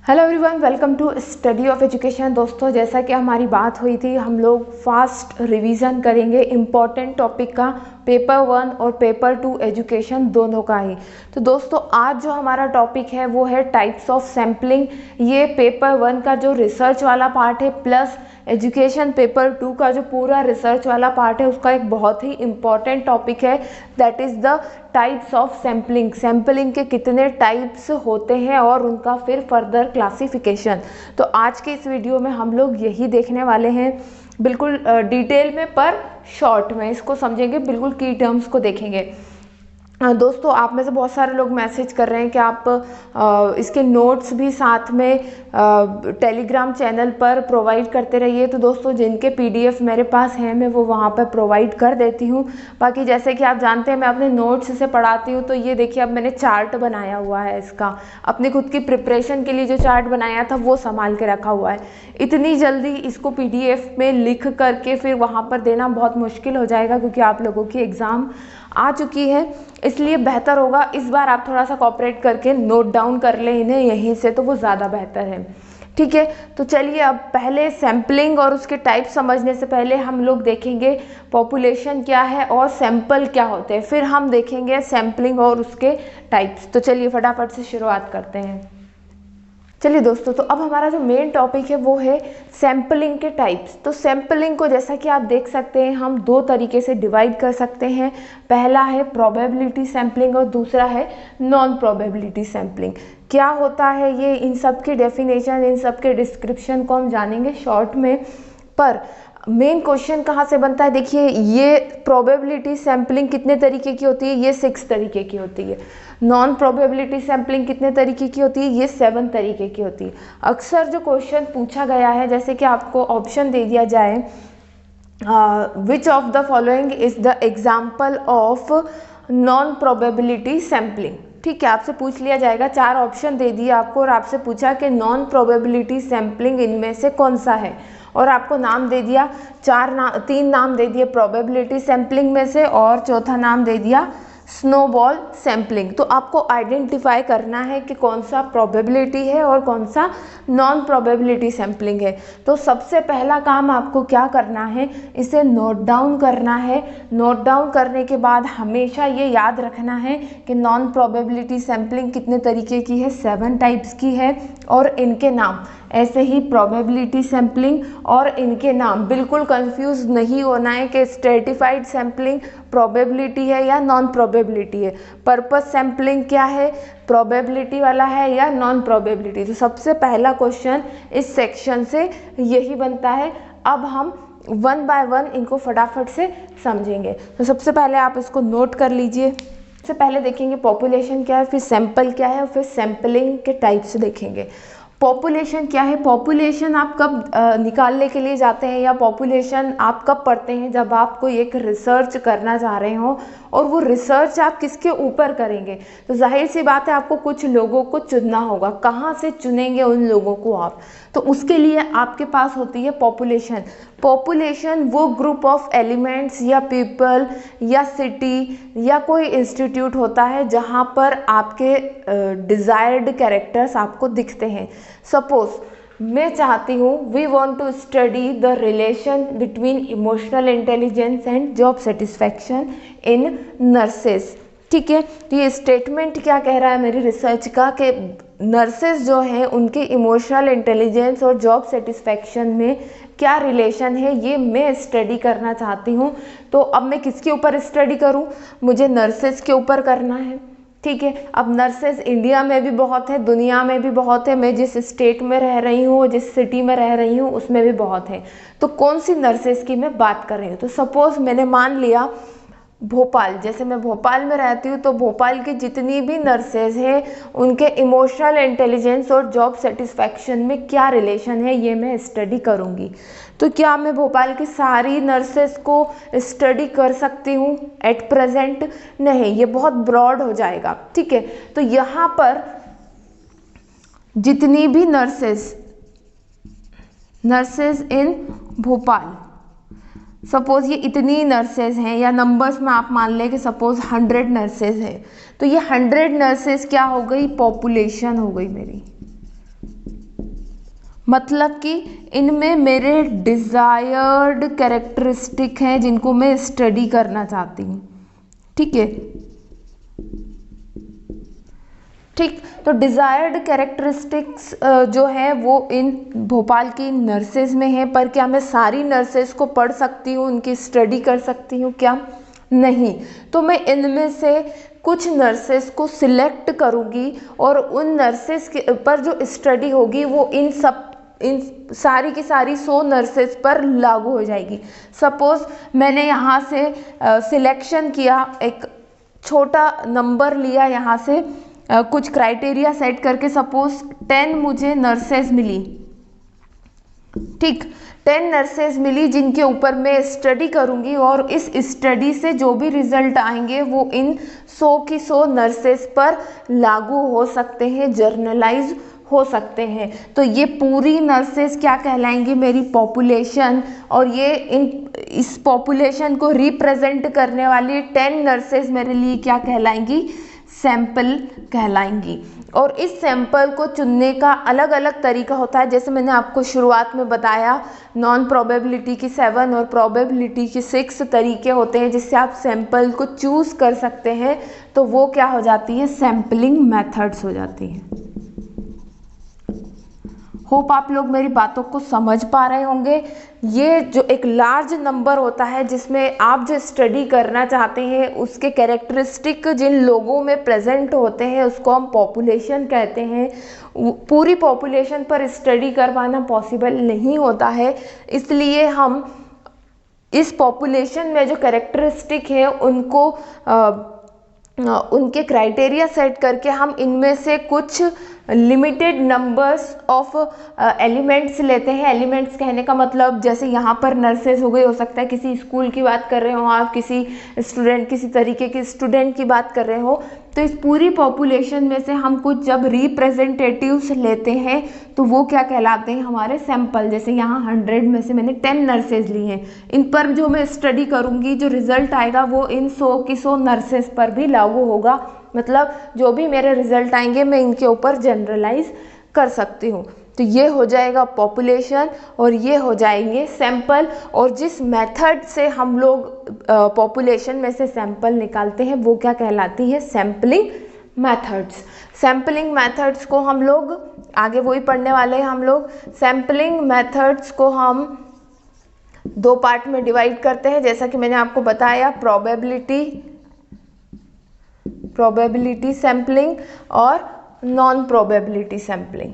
Hello everyone, welcome to study of education. दोस्तों, जैसा कि हमारी बात हुई थी, हम लोग फास्ट रिवीजन करेंगे इम्पॉर्टेंट टॉपिक का, पेपर 1 और पेपर 2 एजुकेशन दोनों का ही। तो दोस्तों, आज जो हमारा टॉपिक है वो है टाइप्स ऑफ सैम्पलिंग। ये पेपर 1 का जो रिसर्च वाला पार्ट है प्लस एजुकेशन पेपर 2 का जो पूरा रिसर्च वाला पार्ट है, उसका एक बहुत ही इम्पॉर्टेंट टॉपिक है, that is the types of sampling. Sampling के कितने टाइप्स होते हैं और उनका फिर फर्दर क्लासिफिकेशन। तो आज के इस वीडियो में हम लोग यही देखने वाले हैं, बिल्कुल डिटेल में पर शॉर्ट में इसको समझेंगे, बिल्कुल की टर्म्स को देखेंगे। दोस्तों, आप में से बहुत सारे लोग मैसेज कर रहे हैं कि आप इसके नोट्स भी साथ में टेलीग्राम चैनल पर प्रोवाइड करते रहिए। तो दोस्तों, जिनके पीडीएफ मेरे पास हैं मैं वो वहाँ पर प्रोवाइड कर देती हूँ। बाकी जैसे कि आप जानते हैं मैं अपने नोट्स से पढ़ाती हूँ। तो ये देखिए, अब मैंने चार्ट बनाया हुआ है, इसका अपनी खुद की प्रिपरेशन के लिए जो चार्ट बनाया था वो संभाल के रखा हुआ है। इतनी जल्दी इसको पीडीएफ में लिख करके फिर वहाँ पर देना बहुत मुश्किल हो जाएगा, क्योंकि आप लोगों की एग्ज़ाम आ चुकी है। इसलिए बेहतर होगा इस बार आप थोड़ा सा कोऑपरेट करके नोट डाउन कर लें इन्हें यहीं से, तो वो ज़्यादा बेहतर है। ठीक है, तो चलिए अब पहले सैम्पलिंग और उसके टाइप समझने से पहले हम लोग देखेंगे पॉपुलेशन क्या है और सैंपल क्या होते हैं, फिर हम देखेंगे सैम्पलिंग और उसके टाइप्स। तो चलिए फटाफट से शुरुआत करते हैं। चलिए दोस्तों, तो अब हमारा जो मेन टॉपिक है वो है सैम्पलिंग के टाइप्स। तो सैम्पलिंग को जैसा कि आप देख सकते हैं हम दो तरीके से डिवाइड कर सकते हैं। पहला है प्रोबेबिलिटी सैम्पलिंग और दूसरा है नॉन प्रोबेबिलिटी सैम्पलिंग। क्या होता है ये, इन सब की डेफिनेशन, इन सब के डिस्क्रिप्शन को हम जानेंगे शॉर्ट में। पर मेन क्वेश्चन कहाँ से बनता है, देखिए, ये प्रोबेबिलिटी सैम्पलिंग कितने तरीके की होती है, ये 6 तरीके की होती है। नॉन प्रोबेबिलिटी सैम्पलिंग कितने तरीके की होती है, ये 7 तरीके की होती है। अक्सर जो क्वेश्चन पूछा गया है, जैसे कि आपको ऑप्शन दे दिया जाए, which of the following is the example of non probability sampling. ठीक है, आपसे पूछ लिया जाएगा, 4 ऑप्शन दे दिए आपको और आपसे पूछा कि नॉन प्रोबेबिलिटी सैम्पलिंग इनमें से कौन सा है, और आपको नाम दे दिया, 3 नाम दे दिए प्रोबेबिलिटी सैम्पलिंग में से और चौथा नाम दे दिया स्नोबॉल सैम्पलिंग। तो आपको आइडेंटिफाई करना है कि कौन सा प्रोबेबिलिटी है और कौन सा नॉन प्रोबेबिलिटी सैम्पलिंग है। तो सबसे पहला काम आपको क्या करना है, इसे नोट डाउन करना है। नोट डाउन करने के बाद हमेशा ये याद रखना है कि नॉन प्रोबेबिलिटी सैम्पलिंग कितने तरीके की है, 7 टाइप्स की है और इनके नाम। ऐसे ही प्रोबेबिलिटी सैम्पलिंग और इनके नाम, बिल्कुल कंफ्यूज नहीं होना है कि स्ट्रेटिफाइड सैम्पलिंग प्रोबेबिलिटी है या नॉन प्रोबेबिलिटी है, पर्पस सैम्पलिंग क्या है, प्रोबेबिलिटी वाला है या नॉन प्रोबेबिलिटी। तो सबसे पहला क्वेश्चन इस सेक्शन से यही बनता है। अब हम 1 बाय 1 इनको फटाफट से समझेंगे। तो सबसे पहले आप इसको नोट कर लीजिए। सबसे पहले देखेंगे पॉपुलेशन क्या है, फिर सैंपल क्या है और फिर सैम्पलिंग के टाइप्स देखेंगे। पॉपुलेशन क्या है, पॉपुलेशन आप कब निकालने के लिए जाते हैं या पॉपुलेशन आप कब पढ़ते हैं, जब आप कोई एक रिसर्च करना चाह रहे हो और वो रिसर्च आप किसके ऊपर करेंगे। तो जाहिर सी बात है आपको कुछ लोगों को चुनना होगा, कहाँ से चुनेंगे उन लोगों को आप, तो उसके लिए आपके पास होती है पॉपुलेशन। पॉपुलेशन वो ग्रुप ऑफ एलिमेंट्स या पीपल या सिटी या कोई इंस्टीट्यूट होता है जहाँ पर आपके डिज़ायर्ड कैरेक्टर्स आपको दिखते हैं। सपोज मैं चाहती हूँ, we want to study the relation between emotional intelligence and job satisfaction in nurses. ठीक है, तो ये स्टेटमेंट क्या कह रहा है मेरी रिसर्च का, कि नर्सेस जो हैं उनके इमोशनल इंटेलिजेंस और जॉब सेटिस्फैक्शन में क्या रिलेशन है, ये मैं स्टडी करना चाहती हूँ। तो अब मैं किसके ऊपर स्टडी करूँ, मुझे नर्सेस के ऊपर करना है। ठीक है, अब नर्सेस इंडिया में भी बहुत है, दुनिया में भी बहुत है, मैं जिस स्टेट में रह रही हूँ, जिस सिटी में रह रही हूँ उसमें भी बहुत है। तो कौन सी नर्सेस की मैं बात कर रही हूँ, तो सपोज मैंने मान लिया भोपाल, जैसे मैं भोपाल में रहती हूँ तो भोपाल की जितनी भी नर्सेज हैं उनके इमोशनल इंटेलिजेंस और जॉब सेटिस्फैक्शन में क्या रिलेशन है, ये मैं स्टडी करूँगी। तो क्या मैं भोपाल की सारी नर्सेस को स्टडी कर सकती हूँ एट प्रेजेंट? नहीं, ये बहुत ब्रॉड हो जाएगा। ठीक है, तो यहाँ पर जितनी भी नर्सेज इन भोपाल, सपोज ये इतनी नर्सेज हैं, या नंबर्स में आप मान लें कि सपोज 100 नर्सेज हैं, तो ये 100 नर्सेज क्या हो गई, पॉपुलेशन हो गई मेरी। मतलब कि इनमें मेरे डिज़ायर्ड कैरेक्टरिस्टिक हैं जिनको मैं स्टडी करना चाहती हूँ। ठीक है, ठीक। तो डिज़ायर्ड कैरेक्टरिस्टिक्स जो है वो इन भोपाल की नर्सेज में है, पर क्या मैं सारी नर्सेज को पढ़ सकती हूँ, उनकी स्टडी कर सकती हूँ? क्या नहीं। तो मैं इनमें से कुछ नर्सेज को सिलेक्ट करूँगी और उन नर्सेज के पर जो स्टडी होगी वो इन सारी की सारी 100 नर्सेज पर लागू हो जाएगी। सपोज़ मैंने यहाँ से सिलेक्शन किया, एक छोटा नंबर लिया यहाँ से, कुछ क्राइटेरिया सेट करके, सपोज 10 मुझे नर्सेज मिली। ठीक, 10 नर्सेज मिली जिनके ऊपर मैं स्टडी करूंगी और इस स्टडी से जो भी रिजल्ट आएंगे वो इन 100 की 100 नर्सेज पर लागू हो सकते हैं, जर्नलाइज हो सकते हैं। तो ये पूरी नर्सेज क्या कहलाएंगी? मेरी पॉपुलेशन। और ये इस पॉपुलेशन को रिप्रेजेंट करने वाली 10 नर्सेज मेरे लिए क्या कहलाएंगी? सैंपल कहलाएंगी। और इस सैंपल को चुनने का अलग अलग तरीका होता है, जैसे मैंने आपको शुरुआत में बताया, नॉन प्रोबेबिलिटी की 7 और प्रोबेबिलिटी की 6 तरीके होते हैं जिससे आप सैंपल को चूज कर सकते हैं। तो वो क्या हो जाती है? सैंपलिंग मेथड्स हो जाती हैं। होप आप लोग मेरी बातों को समझ पा रहे होंगे। ये जो एक लार्ज नंबर होता है जिसमें आप जो स्टडी करना चाहते हैं उसके कैरेक्टरिस्टिक जिन लोगों में प्रेजेंट होते हैं उसको हम पॉपुलेशन कहते हैं। पूरी पॉपुलेशन पर स्टडी करवाना पॉसिबल नहीं होता है, इसलिए हम इस पॉपुलेशन में जो कैरेक्टरिस्टिक है उनको उनके क्राइटेरिया सेट करके हम इनमें से कुछ लिमिटेड नंबर्स ऑफ एलिमेंट्स लेते हैं। एलिमेंट्स कहने का मतलब जैसे यहाँ पर नर्सेज हो गई, हो सकता है किसी स्कूल की बात कर रहे हो आप, किसी स्टूडेंट, किसी तरीके के स्टूडेंट की बात कर रहे हो। तो इस पूरी पॉपुलेशन में से हम कुछ जब रिप्रेजेंटेटिव्स लेते हैं तो वो क्या कहलाते हैं? हमारे सैंपल। जैसे यहाँ 100 में से मैंने 10 नर्सेज ली हैं, इन पर जो मैं स्टडी करूँगी, जो रिजल्ट आएगा वो इन 100 की 100 नर्सेज पर भी लागू होगा। मतलब जो भी मेरे रिजल्ट आएंगे मैं इनके ऊपर जनरलाइज कर सकती हूँ। तो ये हो जाएगा पॉपुलेशन और ये हो जाएंगे सैंपल। और जिस मेथड से हम लोग पॉपुलेशन में से सैंपल निकालते हैं वो क्या कहलाती है? Sampling methods. सैंपलिंग मेथड्स को हम लोग आगे वही पढ़ने वाले हैं। हम लोग सैंपलिंग मेथड्स को हम 2 पार्ट में डिवाइड करते हैं, जैसा कि मैंने आपको बताया, प्रोबेबिलिटी सैंपलिंग और नॉन प्रोबेबिलिटी सैंपलिंग।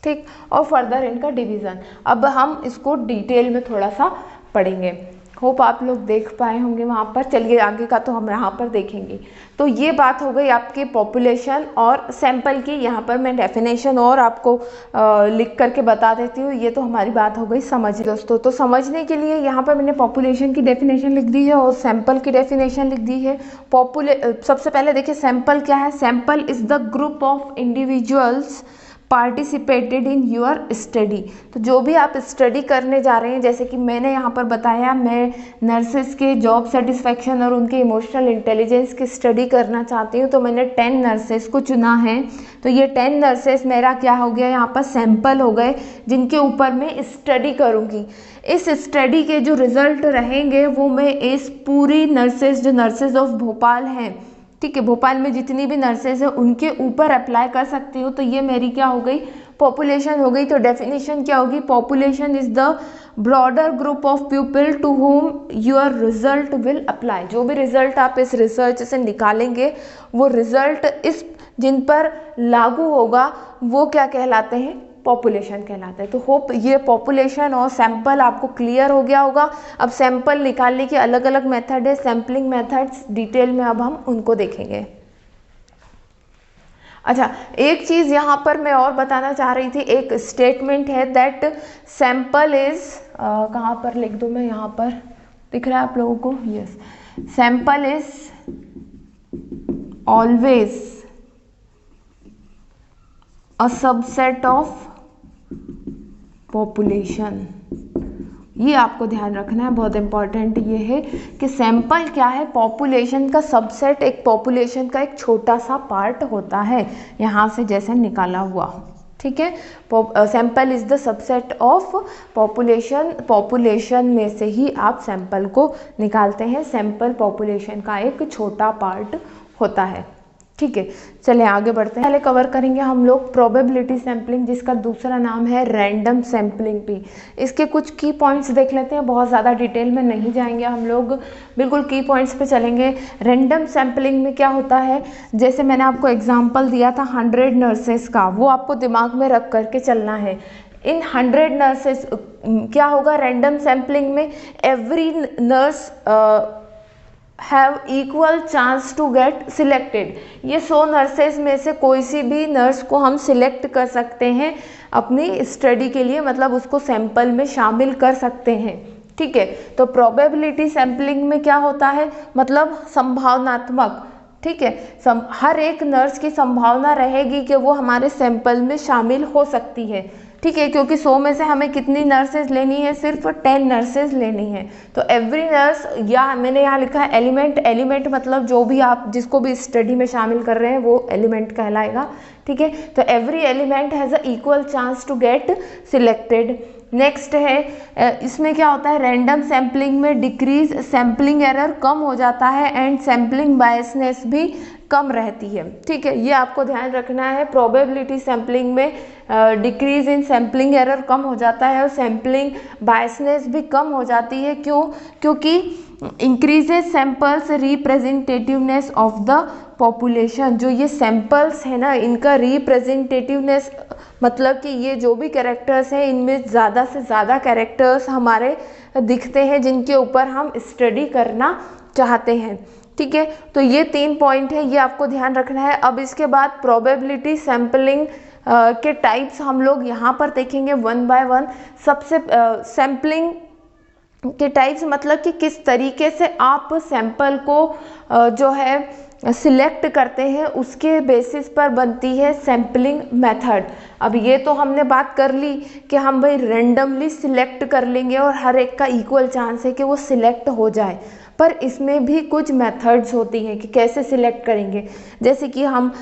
ठीक, और फर्दर इनका डिवीज़न। अब हम इसको डिटेल में थोड़ा सा पढ़ेंगे। होप आप लोग देख पाए होंगे वहाँ पर। चलिए आगे का तो हम यहाँ पर देखेंगे। तो ये बात हो गई आपकी पॉपुलेशन और सैंपल की। यहाँ पर मैं डेफिनेशन और आपको लिख करके बता देती हूँ। ये तो हमारी बात हो गई समझ दोस्तों। तो समझने के लिए यहाँ पर मैंने पॉपुलेशन की डेफिनेशन लिख दी है और सैंपल की डेफिनेशन लिख दी है। सबसे पहले देखिए सैंपल क्या है। Sample is the group of individuals participated in your study. तो जो भी आप स्टडी करने जा रहे हैं, जैसे कि मैंने यहाँ पर बताया, मैं नर्सेस के जॉब सेटिस्फेक्शन और उनके इमोशनल इंटेलिजेंस की स्टडी करना चाहती हूँ, तो मैंने 10 नर्सेस को चुना है। तो ये 10 नर्सेस मेरा क्या हो गया? यहाँ पर सैंपल हो गए जिनके ऊपर मैं स्टडी करूँगी। इस स्टडी के जो रिजल्ट रहेंगे वो मैं इस पूरी नर्सेज ऑफ भोपाल हैं, ठीक है, भोपाल में जितनी भी नर्सेज है उनके ऊपर अप्लाई कर सकती हूँ। तो ये मेरी क्या हो गई? पॉपुलेशन हो गई। तो डेफिनेशन क्या होगी? Population is the broader group of people to whom your result will apply. जो भी रिजल्ट आप इस रिसर्च से निकालेंगे वो रिजल्ट इस जिन पर लागू होगा वो क्या कहलाते हैं? पॉपुलेशन कहलाता है। तो होप ये पॉपुलेशन और सैंपल आपको क्लियर हो गया होगा। अब सैंपल निकालने के अलग अलग मेथड है, सैंपलिंग मेथड्स, डिटेल में अब हम उनको देखेंगे। अच्छा, एक चीज़ यहाँ पर मैं और बताना चाह रही थी। एक स्टेटमेंट है दैट सैंपल इज, कहाँ पर लिख दूँ मैं? यहाँ पर दिख रहा है आप लोगों को? Yes, sample is always a subset of population। ये आपको ध्यान रखना है, बहुत इंपॉर्टेंट ये है कि सैंपल क्या है, पॉपुलेशन का सबसेट, एक पॉपुलेशन का एक छोटा सा पार्ट होता है, यहाँ से जैसे निकाला हुआ, ठीक है। Sample is the subset of population, population में से ही आप सैंपल को निकालते हैं, सैंपल पॉपुलेशन का एक छोटा पार्ट होता है, ठीक है। चलिए आगे बढ़ते हैं। पहले कवर करेंगे हम लोग प्रोबेबिलिटी सैम्पलिंग, जिसका दूसरा नाम है रैंडम सैम्पलिंग भी। इसके कुछ की पॉइंट्स देख लेते हैं, बहुत ज़्यादा डिटेल में नहीं जाएंगे हम लोग, बिल्कुल की पॉइंट्स पे चलेंगे। रैंडम सैम्पलिंग में क्या होता है, जैसे मैंने आपको एग्जांपल दिया था 100 नर्सेस का, वो आपको दिमाग में रख करके चलना है। इन 100 नर्सेस क्या होगा रैंडम सैम्पलिंग में, every nurse have equal chance to get selected. ये 100 नर्सेज में से कोई सी भी नर्स को हम सिलेक्ट कर सकते हैं अपनी स्टडी के लिए, मतलब उसको सैंपल में शामिल कर सकते हैं, ठीक है। तो प्रोबेबिलिटी सैम्पलिंग में क्या होता है, मतलब संभावनात्मक, ठीक है, हर एक नर्स की संभावना रहेगी कि वो हमारे सैंपल में शामिल हो सकती है, ठीक है, क्योंकि 100 में से हमें कितनी नर्सेज लेनी है, सिर्फ 10 नर्सेज लेनी है। तो एवरी नर्स, या मैंने यहाँ लिखा है एलिमेंट, एलिमेंट मतलब जो भी आप जिसको भी स्टडी में शामिल कर रहे हैं वो एलिमेंट कहलाएगा, ठीक है। तो every element has a equal chance to get selected. Next है, इसमें क्या होता है, रैंडम सैम्पलिंग में डिक्रीज सैम्पलिंग एरर कम हो जाता है एंड सैम्पलिंग बायसनेस भी कम रहती है, ठीक है, ये आपको ध्यान रखना है। प्रोबेबिलिटी सैम्पलिंग में डिक्रीज इन सैम्पलिंग एरर कम हो जाता है और सैम्पलिंग बायसनेस भी कम हो जाती है, क्यों, क्योंकि increases samples representativeness of the population. जो ये सैम्पल्स है ना, इनका रिप्रेजेंटेटिवनेस मतलब कि ये जो भी कैरेक्टर्स हैं इनमें ज़्यादा से ज़्यादा कैरेक्टर्स हमारे दिखते हैं जिनके ऊपर हम स्टडी करना चाहते हैं, ठीक है। तो ये 3 पॉइंट है, ये आपको ध्यान रखना है। अब इसके बाद प्रोबेबिलिटी सैम्पलिंग के टाइप्स हम लोग यहाँ पर देखेंगे 1 बाय 1। सबसे सैम्पलिंग के टाइप्स मतलब कि किस तरीके से आप सैंपल को जो है सिलेक्ट करते हैं, उसके बेसिस पर बनती है सैम्पलिंग मेथड। अब ये तो हमने बात कर ली कि हम भाई रैंडमली सिलेक्ट कर लेंगे और हर एक का इक्वल चांस है कि वो सिलेक्ट हो जाए, पर इसमें भी कुछ मेथड्स होती हैं कि कैसे सिलेक्ट करेंगे। जैसे कि हम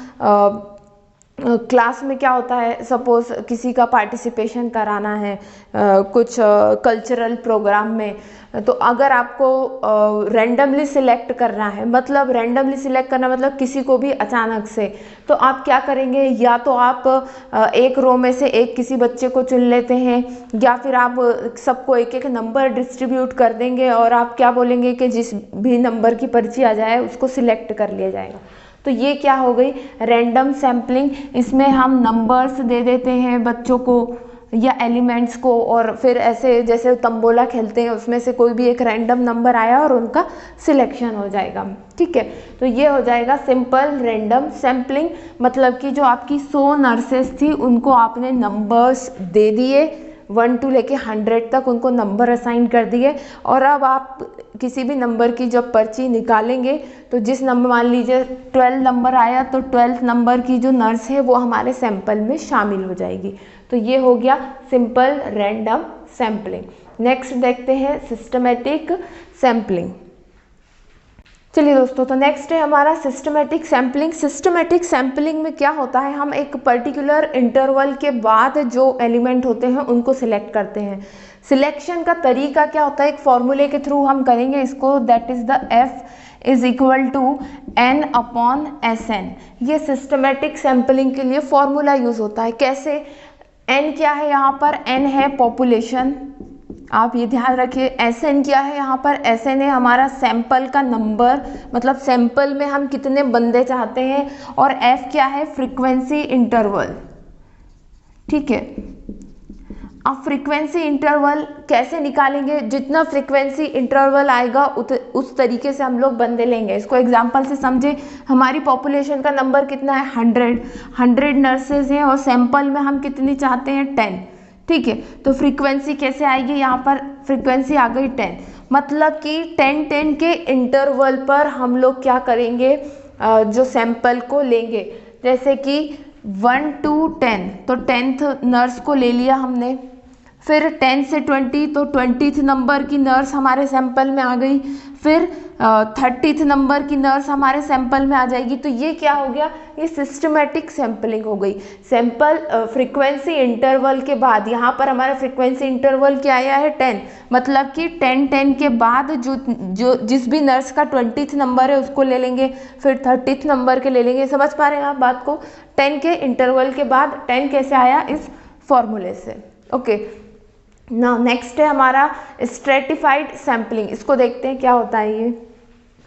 क्लास में क्या होता है, सपोज किसी का पार्टिसिपेशन कराना है कुछ कल्चरल प्रोग्राम में, तो अगर आपको रैंडमली सिलेक्ट करना है, मतलब रैंडमली सिलेक्ट करना मतलब किसी को भी अचानक से, तो आप क्या करेंगे, या तो आप एक रो में से एक किसी बच्चे को चुन लेते हैं, या फिर आप सबको एक एक नंबर डिस्ट्रीब्यूट कर देंगे और आप क्या बोलेंगे कि जिस भी नंबर की पर्ची आ जाए उसको सिलेक्ट कर लिया जाएगा। तो ये क्या हो गई रैंडम सैम्पलिंग। इसमें हम नंबर्स दे देते हैं बच्चों को या एलिमेंट्स को, और फिर ऐसे जैसे तंबोला खेलते हैं उसमें से कोई भी एक रैंडम नंबर आया और उनका सिलेक्शन हो जाएगा, ठीक है। तो ये हो जाएगा सिंपल रैंडम सैम्पलिंग, मतलब कि जो आपकी 100 नर्सेस थी उनको आपने नंबर्स दे दिए, 1 to लेके 100 तक उनको नंबर असाइन कर दिए, और अब आप किसी भी नंबर की जब पर्ची निकालेंगे तो जिस नंबर, मान लीजिए 12 नंबर आया, तो 12 नंबर की जो नर्स है वो हमारे सैंपल में शामिल हो जाएगी। तो ये हो गया सिंपल रैंडम सैम्पलिंग। नेक्स्ट देखते हैं सिस्टमेटिक सैम्पलिंग। चलिए दोस्तों, तो नेक्स्ट है हमारा सिस्टमेटिक सैम्पलिंग। सिस्टमेटिक सैम्पलिंग में क्या होता है, हम एक पर्टिकुलर इंटरवल के बाद जो एलिमेंट होते हैं उनको सिलेक्ट करते हैं। सिलेक्शन का तरीका क्या होता है, एक फॉर्मूले के थ्रू हम करेंगे इसको, that is the F is equal to N upon SN। ये सिस्टमेटिक सैम्पलिंग के लिए फॉर्मूला यूज होता है। कैसे, N क्या है यहाँ पर, N है पॉपुलेशन, आप ये ध्यान रखिए। SN क्या है यहाँ पर, SN है हमारा सैंपल का नंबर, मतलब सैंपल में हम कितने बंदे चाहते हैं, और F क्या है, फ्रीक्वेंसी इंटरवल, ठीक है। अब फ्रीक्वेंसी इंटरवल कैसे निकालेंगे, जितना फ्रीक्वेंसी इंटरवल आएगा उस तरीके से हम लोग बंदे लेंगे। इसको एग्जांपल से समझे, हमारी पॉपुलेशन का नंबर कितना है 100 नर्सेज हैं और सैंपल में हम कितनी चाहते हैं 10, ठीक है। तो फ्रीक्वेंसी कैसे आएगी, यहाँ पर फ्रीक्वेंसी आ गई 10, मतलब कि 10 के इंटरवल पर हम लोग क्या करेंगे, जो सैंपल को लेंगे। जैसे कि 1 to 10, तो 10th नर्स को ले लिया हमने, फिर 10 से 20 तो 20th नंबर की नर्स हमारे सैंपल में आ गई, फिर 30th नंबर की नर्स हमारे सैंपल में आ जाएगी। तो ये क्या हो गया, ये सिस्टमेटिक सैंपलिंग हो गई। सैंपल फ्रीक्वेंसी इंटरवल के बाद यहाँ पर हमारा फ्रीक्वेंसी इंटरवल क्या आया है 10, मतलब कि 10 के बाद जो जिस भी नर्स का 20th नंबर है उसको ले लेंगे, फिर 30th नंबर के ले लेंगे। समझ पा रहे हैं आप बात को? 10 के इंटरवल के बाद 10 कैसे आया, इस फॉर्मूले से। ओके, नाउ नेक्स्ट है हमारा स्ट्रेटिफाइड सैम्पलिंग। इसको देखते हैं क्या होता है ये।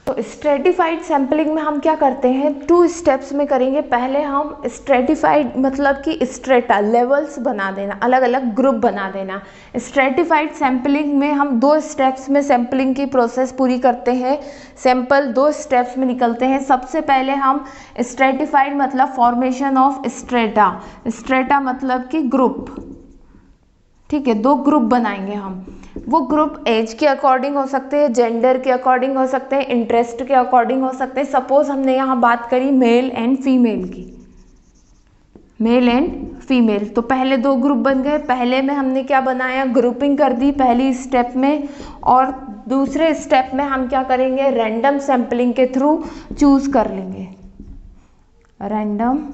तो स्ट्रेटिफाइड सैम्पलिंग में हम क्या करते हैं, 2 स्टेप्स में करेंगे। पहले हम स्ट्रेटिफाइड मतलब कि स्ट्रेटा लेवल्स बना देना, अलग अलग ग्रुप बना देना। स्ट्रेटिफाइड सैम्पलिंग में हम 2 स्टेप्स में सैम्पलिंग की प्रोसेस पूरी करते हैं। सैंपल 2 स्टेप्स में निकलते हैं। सबसे पहले हम स्ट्रेटिफाइड मतलब फॉर्मेशन ऑफ स्ट्रेटा, स्ट्रेटा मतलब कि ग्रुप, ठीक है, 2 ग्रुप बनाएंगे हम। वो ग्रुप एज के अकॉर्डिंग हो सकते हैं, जेंडर के अकॉर्डिंग हो सकते हैं, इंटरेस्ट के अकॉर्डिंग हो सकते हैं। सपोज हमने यहाँ बात करी मेल एंड फीमेल की, मेल एंड फीमेल, तो पहले 2 ग्रुप बन गए। पहले में हमने क्या बनाया, ग्रुपिंग कर दी पहली स्टेप में, और दूसरे स्टेप में हम क्या करेंगे, रैंडम सैम्पलिंग के थ्रू चूज कर लेंगे, रैंडम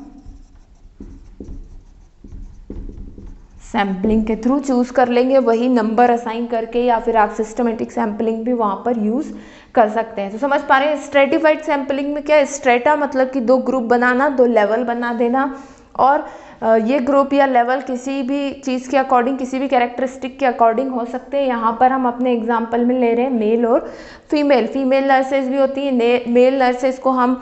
सैम्पलिंग के थ्रू चूज कर लेंगे, वही नंबर असाइन करके, या फिर आप सिस्टमेटिक सैम्पलिंग भी वहाँ पर यूज़ कर सकते हैं। तो समझ पा रहे हैं स्ट्रेटिफाइड सैम्पलिंग में क्या है, स्ट्रेटा मतलब कि 2 ग्रुप बनाना, 2 लेवल बना देना, और ये ग्रुप या लेवल किसी भी चीज़ के अकॉर्डिंग, किसी भी कैरेक्टरिस्टिक के अकॉर्डिंग हो सकते हैं। यहाँ पर हम अपने एग्जाम्पल में ले रहे हैं मेल और फीमेल। फीमेल नर्सेज भी होती हैं, मेल नर्सेज को हम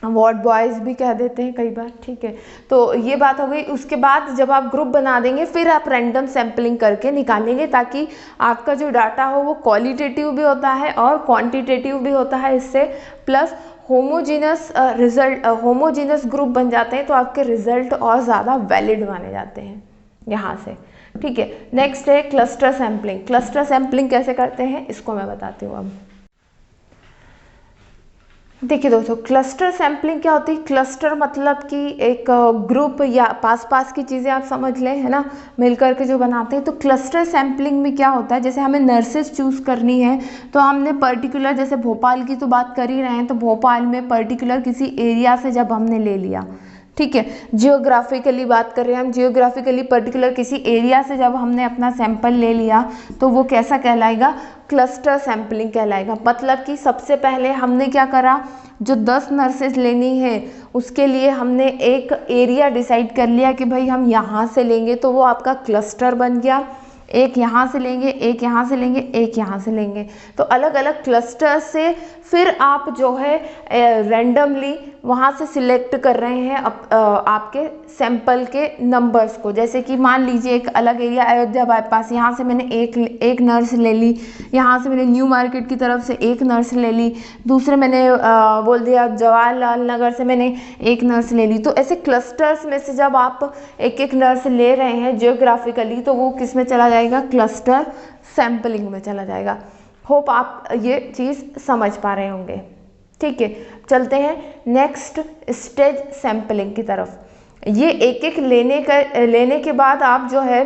वार्ड बॉयज़ भी कह देते हैं कई बार, ठीक है। तो ये बात हो गई। उसके बाद जब आप ग्रुप बना देंगे, फिर आप रैंडम सैम्पलिंग करके निकालेंगे, ताकि आपका जो डाटा हो वो क्वालिटेटिव भी होता है और क्वांटिटेटिव भी होता है। इससे plus homogeneous result, homogeneous group बन जाते हैं, तो आपके रिजल्ट और ज़्यादा वैलिड माने जाते हैं यहाँ से, ठीक है। नेक्स्ट है क्लस्टर सैम्पलिंग। क्लस्टर सैम्पलिंग कैसे करते हैं इसको मैं बताती हूँ अब। देखिए दोस्तों, क्लस्टर सैम्पलिंग क्या होती है, क्लस्टर मतलब कि एक ग्रुप या पास की चीज़ें आप समझ लें, है ना, मिलकर के जो बनाते हैं। तो क्लस्टर सैम्पलिंग में क्या होता है, जैसे हमें नर्सेज चूज़ करनी है, तो हमने पर्टिकुलर, जैसे भोपाल की तो बात कर ही रहे हैं, तो भोपाल में पर्टिकुलर किसी एरिया से जब हमने ले लिया, ठीक है, जियोग्राफिकली बात कर रहे हैं हम, जियोग्राफिकली पर्टिकुलर किसी एरिया से जब हमने अपना सैंपल ले लिया, तो वो कैसा कहलाएगा, क्लस्टर सैम्पलिंग कहलाएगा। मतलब कि सबसे पहले हमने क्या करा, जो 10 नर्सेज लेनी है उसके लिए हमने एक एरिया डिसाइड कर लिया कि भाई हम यहाँ से लेंगे, तो वो आपका क्लस्टर बन गया। एक यहाँ से लेंगे, एक यहाँ से लेंगे, एक यहाँ से लेंगे, तो अलग अलग क्लस्टर से फिर आप जो है रैंडमली वहाँ से सिलेक्ट कर रहे हैं आपके सैंपल के नंबर्स को। जैसे कि मान लीजिए एक अलग एरिया अयोध्या बाईपास, यहाँ से मैंने एक नर्स ले ली, यहाँ से मैंने न्यू मार्केट की तरफ से एक नर्स ले ली, दूसरे मैंने बोल दिया जवाहरलाल नगर से मैंने एक नर्स ले ली। तो ऐसे क्लस्टर्स में से जब आप एक एक नर्स ले रहे हैं जियोग्राफिकली, तो वो किस में चला जाएगा, क्लस्टर सैम्पलिंग में चला जाएगा। होप आप ये चीज़ समझ पा रहे होंगे, ठीक है। चलते हैं नेक्स्ट स्टेज सैम्पलिंग की तरफ। ये एक एक लेने के बाद आप जो है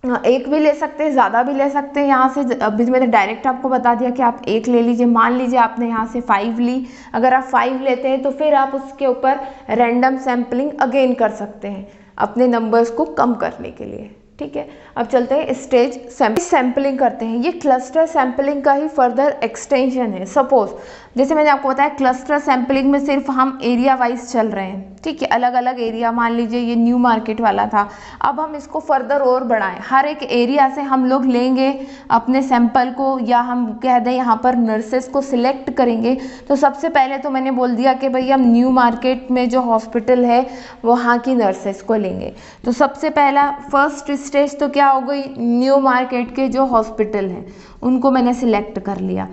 एक भी ले सकते हैं, ज़्यादा भी ले सकते हैं। यहाँ से अभी मैंने डायरेक्ट आपको बता दिया कि आप एक ले लीजिए। मान लीजिए आपने यहाँ से 5 ली, अगर आप 5 लेते हैं तो फिर आप उसके ऊपर रैंडम सैम्पलिंग अगेन कर सकते हैं अपने नंबर्स को कम करने के लिए, ठीक है। अब चलते हैं स्टेज सैम्पलिंग करते हैं। ये क्लस्टर सैम्पलिंग का ही फर्दर एक्सटेंशन है। सपोज जैसे मैंने आपको बताया क्लस्टर सैम्पलिंग में सिर्फ हम एरिया वाइज चल रहे हैं, ठीक है, अलग अलग एरिया। मान लीजिए ये न्यू मार्केट वाला था, अब हम इसको फर्दर और बढ़ाएं, हर एक एरिया से हम लोग लेंगे अपने सैंपल को, या हम कह दें यहाँ पर नर्सेस को सिलेक्ट करेंगे। तो सबसे पहले तो मैंने बोल दिया कि भाई हम न्यू मार्केट में जो हॉस्पिटल है वहाँ की नर्सेस को लेंगे। तो सबसे पहला फर्स्ट स्टेज तो क्या हो गई, न्यू मार्केट के जो हॉस्पिटल हैं उनको मैंने सिलेक्ट कर लिया।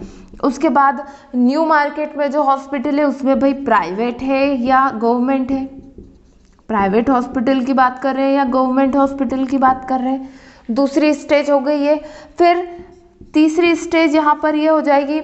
उसके बाद न्यू मार्केट में जो हॉस्पिटल है उसमें भाई प्राइवेट है या गवर्नमेंट है, प्राइवेट हॉस्पिटल की बात कर रहे हैं या गवर्नमेंट हॉस्पिटल की बात कर रहे हैं। दूसरी स्टेज हो गई है। फिर तीसरी स्टेज यहाँ पर ये हो जाएगी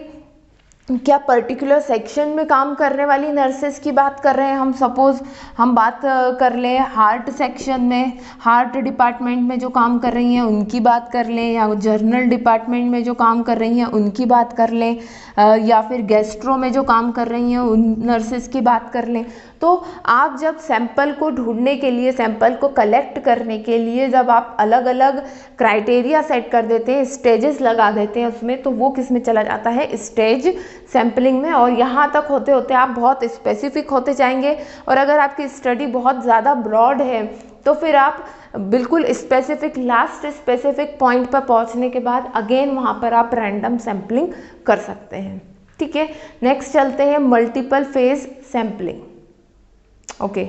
क्या पर्टिकुलर सेक्शन में काम करने वाली नर्सेस की बात कर रहे हैं हम, सपोज़ हम बात कर लें हार्ट सेक्शन में, हार्ट डिपार्टमेंट में जो काम कर रही हैं उनकी बात कर लें, या जर्नल डिपार्टमेंट में जो काम कर रही हैं उनकी बात कर लें, या फिर गैस्ट्रो में जो काम कर रही हैं उन नर्सेस की बात कर लें। तो आप जब सैंपल को ढूंढने के लिए, सैंपल को कलेक्ट करने के लिए जब आप अलग अलग क्राइटेरिया सेट कर देते हैं, स्टेजेस लगा देते हैं उसमें, तो वो किस में चला जाता है, स्टेज सैम्पलिंग में। और यहाँ तक होते होते आप बहुत स्पेसिफिक होते जाएंगे, और अगर आपकी स्टडी बहुत ज़्यादा ब्रॉड है तो फिर आप बिल्कुल स्पेसिफिक, लास्ट स्पेसिफिक पॉइंट पर पहुँचने के बाद अगेन वहाँ पर आप रैंडम सैम्पलिंग कर सकते हैं। ठीक है, नेक्स्ट चलते हैं मल्टीपल फेज सैम्पलिंग। ओके,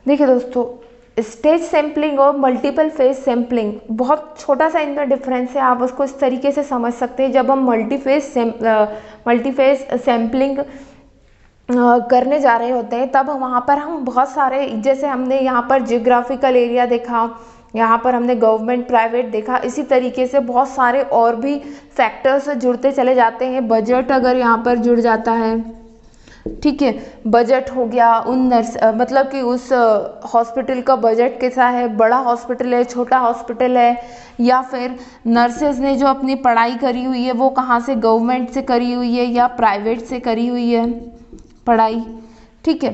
देखिए दोस्तों, स्टेज सैम्पलिंग और मल्टीपल फेज सैम्पलिंग बहुत छोटा सा इनका डिफरेंस है। आप उसको इस तरीके से समझ सकते हैं, जब हम मल्टीफेज सैम्पलिंग करने जा रहे होते हैं तब वहाँ पर हम बहुत सारे, जैसे हमने यहाँ पर जियोग्राफिकल एरिया देखा, यहाँ पर हमने गवर्नमेंट प्राइवेट देखा, इसी तरीके से बहुत सारे और भी फैक्टर्स जुड़ते चले जाते हैं। बजट अगर यहाँ पर जुड़ जाता है, ठीक है, बजट हो गया, उन नर्स मतलब कि उस हॉस्पिटल का बजट कैसा है, बड़ा हॉस्पिटल है, छोटा हॉस्पिटल है, या फिर नर्सेज ने जो अपनी पढ़ाई करी हुई है वो कहाँ से, गवर्नमेंट से करी हुई है या प्राइवेट से करी हुई है पढ़ाई। ठीक है,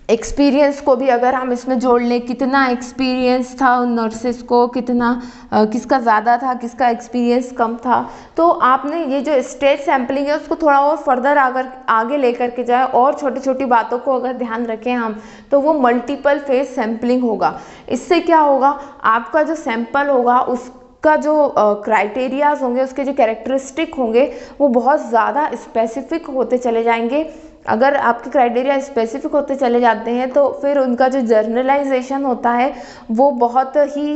एक्सपीरियंस को भी अगर हम इसमें जोड़ लें, कितना एक्सपीरियंस था उन नर्सेस को, कितना किसका ज़्यादा था, किसका एक्सपीरियंस कम था। तो आपने ये जो स्टेज सैम्पलिंग है उसको थोड़ा और फर्दर अगर आगे लेकर के जाए और छोटी छोटी बातों को अगर ध्यान रखें हम, तो वो मल्टीपल फेज सैम्पलिंग होगा। इससे क्या होगा, आपका जो सैंपल होगा उसका जो क्राइटेरियाज होंगे, उसके जो कैरेक्टरिस्टिक होंगे वो बहुत ज़्यादा स्पेसिफिक होते चले जाएंगे। अगर आपके क्राइटेरिया स्पेसिफिक होते चले जाते हैं तो फिर उनका जो जर्नलाइजेशन होता है वो बहुत ही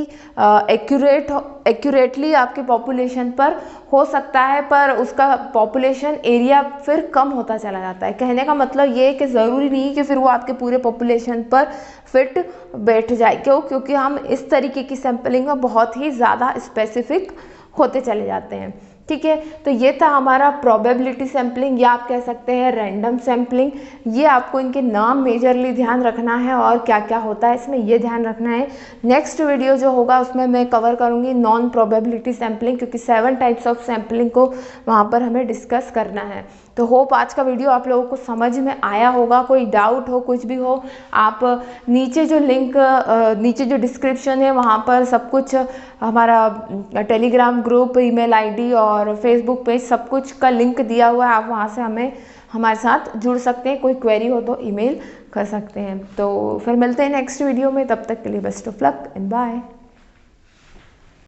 एक्यूरेटली आपके पॉपुलेशन पर हो सकता है, पर उसका पॉपुलेशन एरिया फिर कम होता चला जाता है। कहने का मतलब ये है कि ज़रूरी नहीं कि फिर वो आपके पूरे पॉपुलेशन पर फिट बैठ जाए। क्यों? क्योंकि हम इस तरीके की सैम्पलिंग में बहुत ही ज़्यादा स्पेसिफिक होते चले जाते हैं। ठीक है, तो ये था हमारा प्रोबेबिलिटी सैम्पलिंग, या आप कह सकते हैं रैंडम सैम्पलिंग। ये आपको इनके नाम मेजरली ध्यान रखना है और क्या क्या होता है इसमें ये ध्यान रखना है। नेक्स्ट वीडियो जो होगा उसमें मैं कवर करूँगी नॉन प्रोबेबिलिटी सैम्पलिंग, क्योंकि 7 टाइप्स ऑफ सैम्पलिंग को वहाँ पर हमें डिस्कस करना है। तो होप आज का वीडियो आप लोगों को समझ में आया होगा। कोई डाउट हो, कुछ भी हो, आप नीचे जो लिंक, नीचे जो डिस्क्रिप्शन है वहाँ पर सब कुछ, हमारा टेलीग्राम ग्रुप, ईमेल आईडी और फेसबुक पेज, सब कुछ का लिंक दिया हुआ है। आप वहाँ से हमारे साथ जुड़ सकते हैं। कोई क्वेरी हो तो ईमेल कर सकते हैं। तो फिर मिलते हैं नेक्स्ट वीडियो में, तब तक के लिए best of luck and bye.